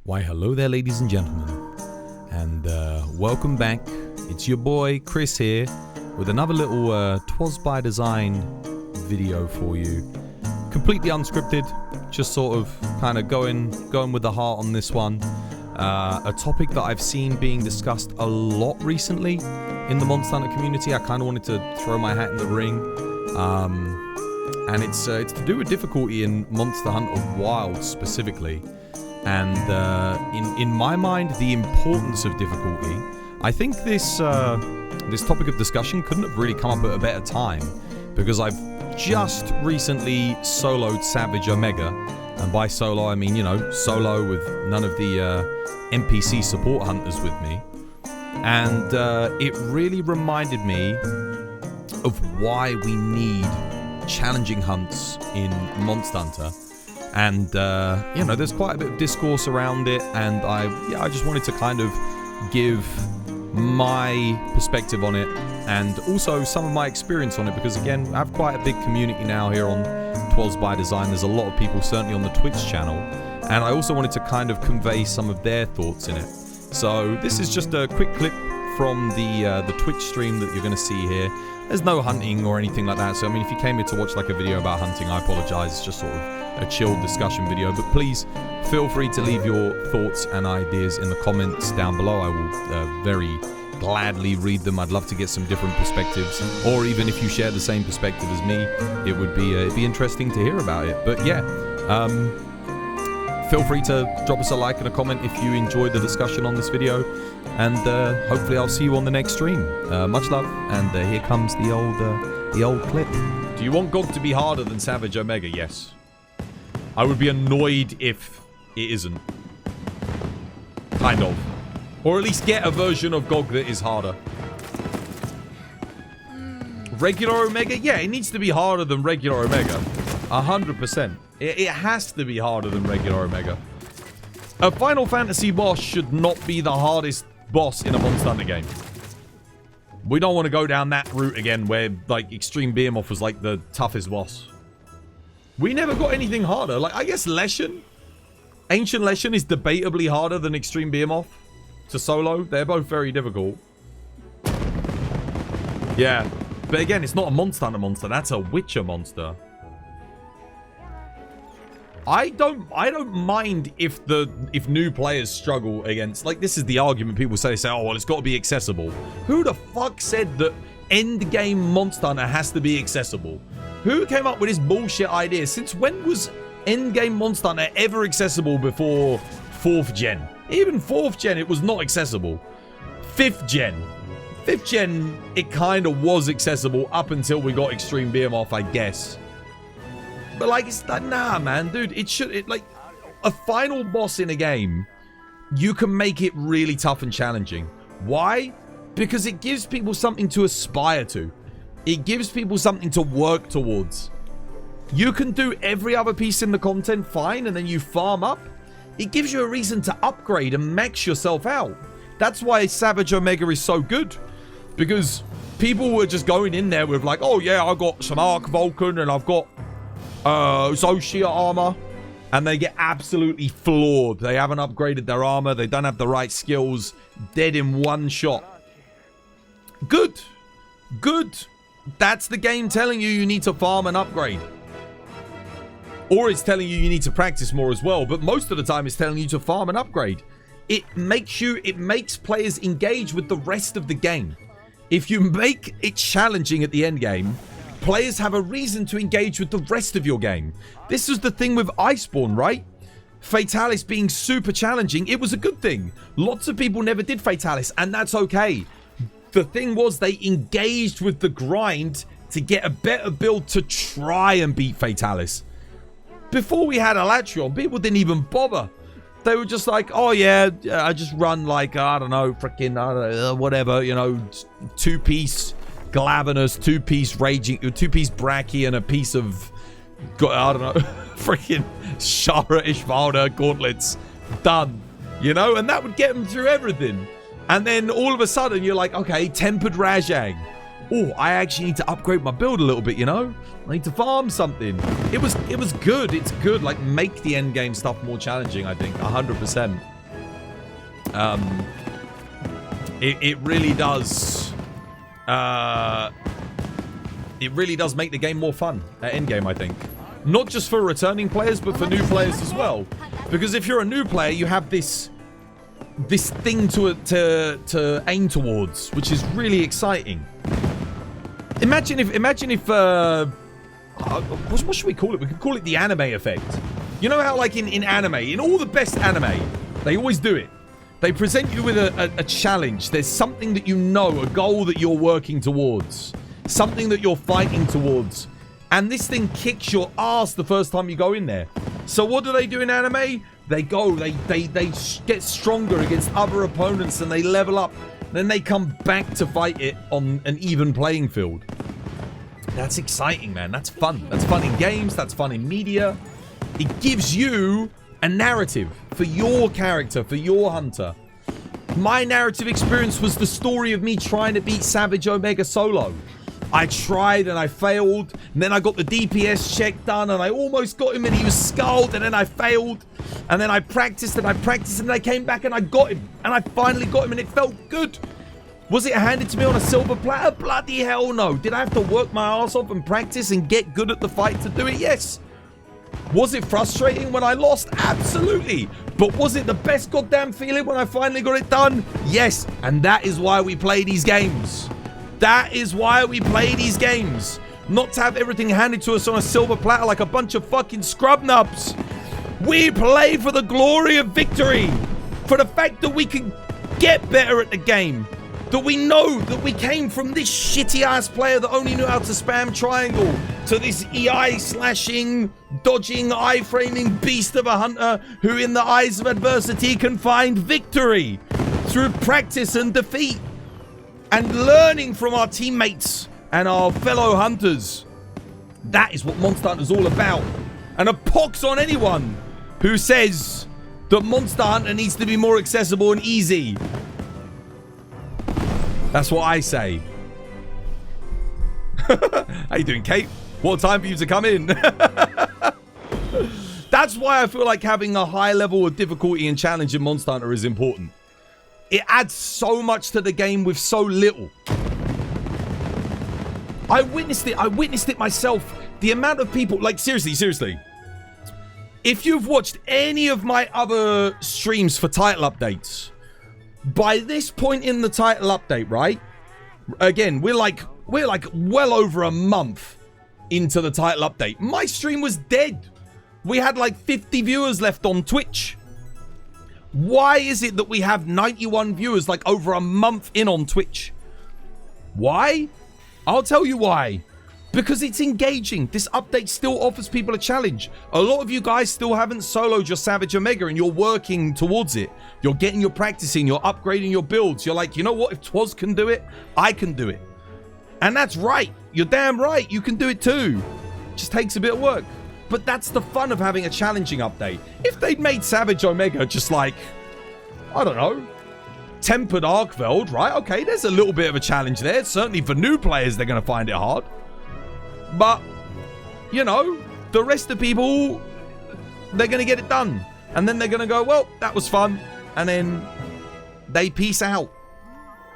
Why, hello there, ladies and gentlemen, and welcome back. It's your boy Chris here with another little Twas by Design video for you. Completely unscripted, just sort of kind of going with the heart on this one. A topic that I've seen being discussed a lot recently in the Monster Hunter community. I kind of wanted to throw my hat in the ring, and it's to do with difficulty in Monster Hunter Wilds specifically. And in my mind, the importance of difficulty. I think this topic of discussion couldn't have really come up at a better time, because I've just recently soloed Savage Omega, and by solo I mean, you know, solo with none of the NPC support hunters with me, and it really reminded me of why we need challenging hunts in Monster Hunter. And, you know, there's quite a bit of discourse around it, and I just wanted to kind of give my perspective on it, and also some of my experience on it, because, again, I have quite a big community now here on Twas by Design. There's a lot of people, certainly on the Twitch channel, and I also wanted to kind of convey some of their thoughts in it. So this is just a quick clip from the Twitch stream that you're going to see here. There's no hunting or anything like that, so, I mean, if you came here to watch, like, a video about hunting, I apologize. It's just sort of a chilled discussion video, but please feel free to leave your thoughts and ideas in the comments down below. I will very gladly read them. I'd love to get some different perspectives, or even if you share the same perspective as me, it would be it'd be interesting to hear about it. But yeah, feel free to drop us a like and a comment if you enjoyed the discussion on this video, and hopefully I'll see you on the next stream. Much love, and here comes the old clip. Do you want GOG to be harder than Savage Omega? Yes. I would be annoyed if it isn't. Kind of. Or at least get a version of GOG that is harder. Regular Omega? Yeah, it needs to be harder than regular Omega. 100%. It has to be harder than regular Omega. A Final Fantasy boss should not be the hardest boss in a Monster Hunter game. We don't want to go down that route again where, like, Extreme Behemoth was, like, the toughest boss. We never got anything harder. Like, I guess Leshen, Ancient Leshen is debatably harder than Extreme Behemoth to solo. They're both very difficult. Yeah. But again, it's not a Monster Hunter monster. That's a Witcher monster. I don't mind if new players struggle against, like, this is the argument people say, oh, well, it's got to be accessible. Who the fuck said that endgame Monster Hunter has to be accessible? Who came up with this bullshit idea? Since when was endgame Monster Hunter ever accessible before 4th gen? Even 4th gen, it was not accessible. 5th gen. 5th gen, it kind of was accessible up until we got Extreme Behemoth, I guess. But, like, it's like, nah, man, dude, like, a final boss in a game, you can make it really tough and challenging. Why? Because it gives people something to aspire to. It gives people something to work towards. You can do every other piece in the content fine, and then you farm up. It gives you a reason to upgrade and max yourself out. That's why Savage Omega is so good. Because people were just going in there with, like, oh yeah, I've got some Arc Vulcan and I've got Zoshia armor. And they get absolutely floored. They haven't upgraded their armor. They don't have the right skills. Dead in one shot. Good. Good. That's the game telling you need to farm and upgrade. Or it's telling you need to practice more as well, but most of the time it's telling you to farm and upgrade. It makes players engage with the rest of the game. If you make it challenging at the end game, players have a reason to engage with the rest of your game. This was the thing with Iceborne, right? Fatalis being super challenging, it was a good thing. Lots of people never did Fatalis, and that's okay. The thing was, they engaged with the grind to get a better build to try and beat Fatalis. Before we had Alatreon, people didn't even bother. They were just like, oh yeah, I just run like, I don't know, freaking, whatever, you know, 2-piece Glavenus, 2-piece Raging, 2-piece Bracky, and a piece of, I don't know, freaking Shara Ishvalda gauntlets. Done. You know, and that would get them through everything. And then all of a sudden, you're like, okay, Tempered Rajang. Oh, I actually need to upgrade my build a little bit, you know? I need to farm something. It was good. It's good. Like, make the end game stuff more challenging, I think. 100%. It really does. It really does make the game more fun at endgame, I think. Not just for returning players, but for new players as well. Because if you're a new player, you have this thing to aim towards, which is really exciting. Imagine if what should we call it? We could call it the anime effect. You know how, like, in anime, in all the best anime, they always do it. They present you with a challenge. There's something that you know, a goal that you're working towards, something that you're fighting towards. And this thing kicks your ass the first time you go in there. So what do they do in anime? They get stronger against other opponents and they level up. Then they come back to fight it on an even playing field. That's exciting, man. That's fun. That's fun in games. That's fun in media. It gives you a narrative for your character, for your hunter. My narrative experience was the story of me trying to beat Savage Omega solo. I tried and I failed, and then I got the DPS check done and I almost got him and he was skulled, and then I failed, and then I practiced and then I came back and I got him, and I finally got him and it felt good. Was it handed to me on a silver platter? Bloody hell no. Did I have to work my ass off and practice and get good at the fight to do it? Yes. Was it frustrating when I lost? Absolutely. But was it the best goddamn feeling when I finally got it done? Yes. And that is why we play these games. That is why we play these games. Not to have everything handed to us on a silver platter like a bunch of fucking scrub nubs. We play for the glory of victory. For the fact that we can get better at the game. That we know that we came from this shitty ass player that only knew how to spam triangle to this EI slashing, dodging, eye-framing beast of a hunter who in the eyes of adversity can find victory through practice and defeat and learning from our teammates and our fellow hunters. That is what Monster Hunter is all about. And a pox on anyone who says that Monster Hunter needs to be more accessible and easy. That's what I say. How you doing, Kate? What time for you to come in? That's why I feel like having a high level of difficulty and challenge in Monster Hunter is important. It adds so much to the game with so little. I witnessed it myself. The amount of people, like, seriously. If you've watched any of my other streams for title updates, by this point in the title update, right? Again, we're like well over a month into the title update. My stream was dead. We had like 50 viewers left on Twitch. Why is it that we have 91 viewers like over a month in on Twitch? Why? I'll tell you why. Because it's engaging. This update still offers people a challenge. A lot of you guys still haven't soloed your Savage Omega and you're working towards it. You're getting your practicing, you're upgrading your builds. You're like, you know what? If Twoz can do it, I can do it. And that's right. You're damn right. You can do it too. Just takes a bit of work. But that's the fun of having a challenging update. If they'd made Savage Omega just like, I don't know, Tempered Arkveld, right? Okay, there's a little bit of a challenge there. Certainly for new players, they're going to find it hard. But, you know, the rest of the people, they're going to get it done. And then they're going to go, well, that was fun. And then they peace out.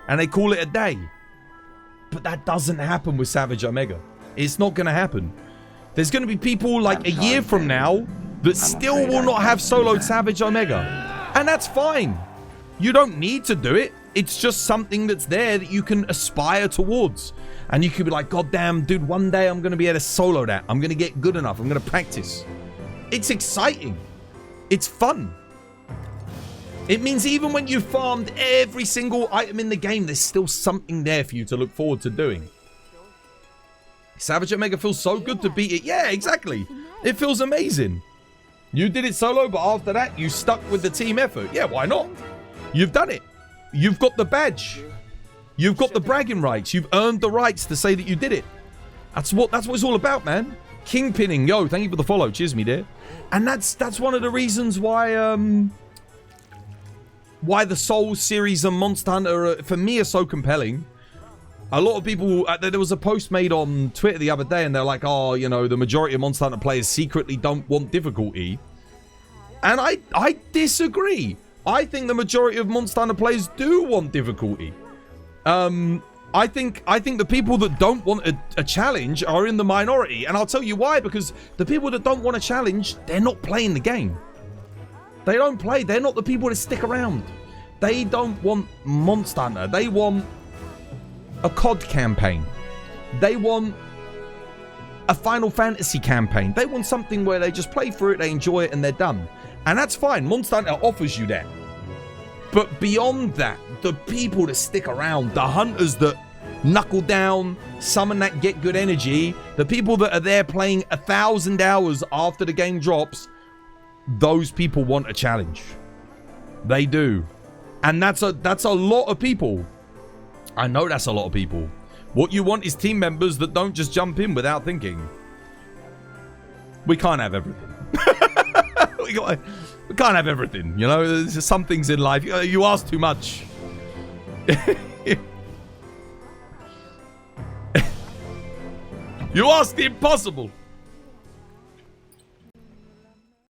And they call it a day. But that doesn't happen with Savage Omega. It's not going to happen. There's going to be people like a year from now that still will not have soloed Savage Omega. And that's fine. You don't need to do it. It's just something that's there that you can aspire towards. And you could be like, God damn, dude, one day I'm going to be able to solo that. I'm going to get good enough. I'm going to practice. It's exciting. It's fun. It means even when you've farmed every single item in the game, there's still something there for you to look forward to doing. Savage Omega feels so good to beat it. Yeah, exactly. It feels amazing. You did it solo, but after that, you stuck with the team effort. Yeah, why not? You've done it. You've got the badge. You've got the bragging rights. You've earned the rights to say that you did it. That's what it's all about, man. Kingpinning. Yo, thank you for the follow. Cheers, me dear. And that's one of the reasons why the Soul series and Monster Hunter, for me, are so compelling. A lot of people, there was a post made on Twitter the other day, and they're like, oh, you know, the majority of Monster Hunter players secretly don't want difficulty. And I disagree. I think the majority of Monster Hunter players do want difficulty. I think the people that don't want a challenge are in the minority, and I'll tell you why. Because the people that don't want a challenge, they're not playing the game. They don't play. They're not the people that stick around. They don't want Monster Hunter. They want a COD campaign. They want a Final Fantasy campaign. They want something where they just play through it, they enjoy it, and they're done. And that's fine. Monster Hunter offers you that. But beyond that, the people that stick around, the hunters that knuckle down, summon that Git Gud energy, the people that are there playing 1,000 hours after the game drops, those people want a challenge. They do. And that's a lot of people. I know that's a lot of people. What you want is team members that don't just jump in without thinking. We can't have everything. we can't have everything, you know? There's just some things in life. You ask too much. You ask the impossible.